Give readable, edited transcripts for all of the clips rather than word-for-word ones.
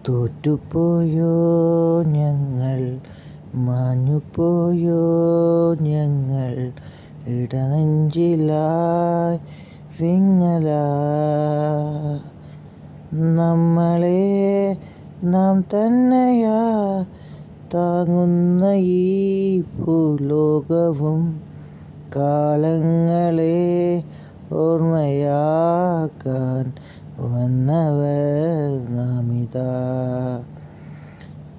തോറ്റുപോയോ ഞങ്ങൾ, മാഞ്ഞുപോയോ ഞങ്ങൾ, ഇടനെഞ്ചിലായി വിങ്ങലായി. നമ്മളെ നാം തന്നെയാ താങ്ങുന്ന ഈ ഭൂലോകവും, കാലങ്ങളെ ഓർമ്മയാക്കാൻ വന്നവർ നാമിതാ.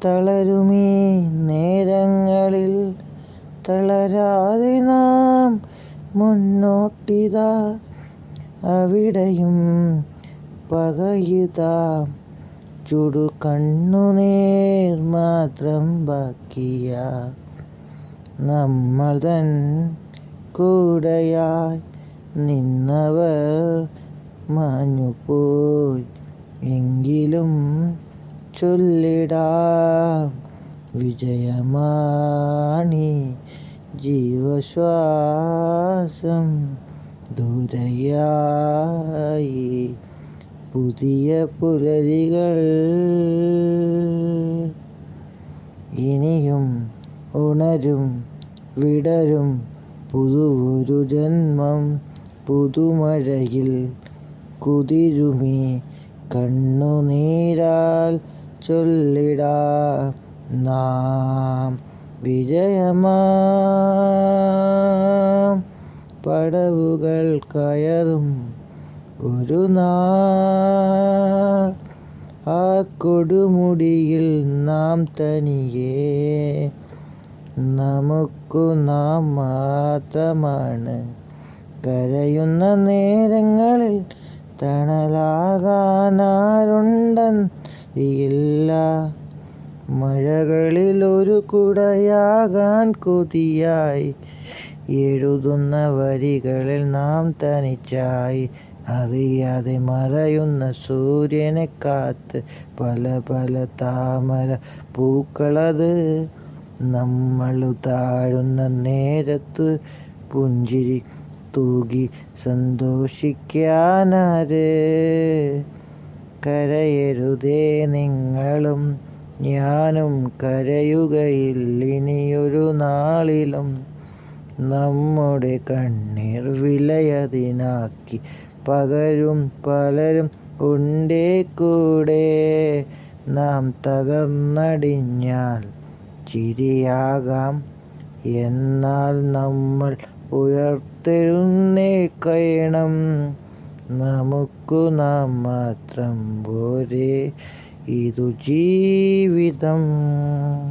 തളരുമീ നേരങ്ങളിൽ തളരാതെ നാം മുന്നോട്ടിതാ. അവിടെയും പകയുതാ, ചുടുകണ്ണുനീർ മാത്രം ബാക്കിയാ. നമ്മൾ തൻ കൂടെയായി നിന്നവർ മാഞ്ഞുപോയി. എങ്കിലും ചൊല്ലിടാം, വിജയമാണി ജീവശ്വാസം. ദൂരെയായി പുതിയ പുലരികൾ, ഇനിയും ഉണരും വിടരും പുതുവൊരു ജന്മം. പുതുമഴയിൽ കുതിരുമീ കണ്ണുനീരാൽ ചൊല്ലിടാം നാം വിജയമാം പടവുകൾ കയറും ഒരു നാൾ. ആ കൊടുമുടിയിൽ നാം തനിയെ, നമുക്കു നാം മാത്രമാണ്. കരയുന്ന നേരങ്ങളിൽ തണലാകാനാരുണ്ടെന്നറിയില്ല. മഴകളിൽ ഒരു കുടയാകാൻ കൊതിയായി. എഴുതുന്ന വരികളിൽ നാം തനിച്ചായി. അറിയാതെ മറയുന്ന സൂര്യനെ കാത്ത് പല പല താമര പൂക്കളത്. നമ്മൾ താഴുന്ന നേരത്ത് പുഞ്ചിരി തൂകി സന്തോഷിക്കാനാര്? കരയരുതേ നിങ്ങളും ഞാനും കരയുകയില്ലിനിയൊരു നാളിലും. നമ്മുടെ കണ്ണീർ വിലയതിനാക്കി പകരും പലരും ഉണ്ടേ കൂടെ. നാം തകർന്നടിഞ്ഞാൽ ചിരിയാകാം, എന്നാൽ നമ്മൾ ഉയർത്തെഴുന്നേൽക്കണം. നമുക്കു നാം മാത്രം പോരെ ഇതു ജീവിതം.